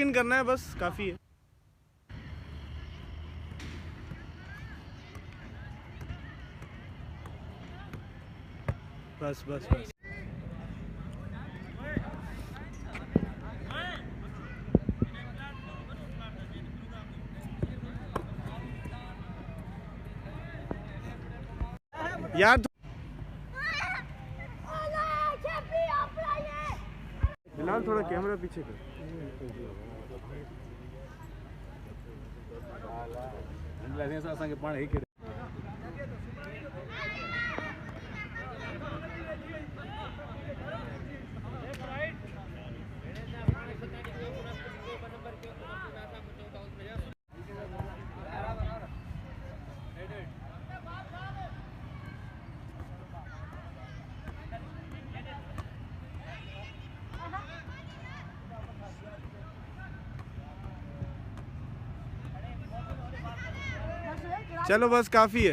इन करना है बस, काफी है। बस बस बस। यार बिलाल थोड़ा कैमरा पीछे कर। चलो बस काफी है।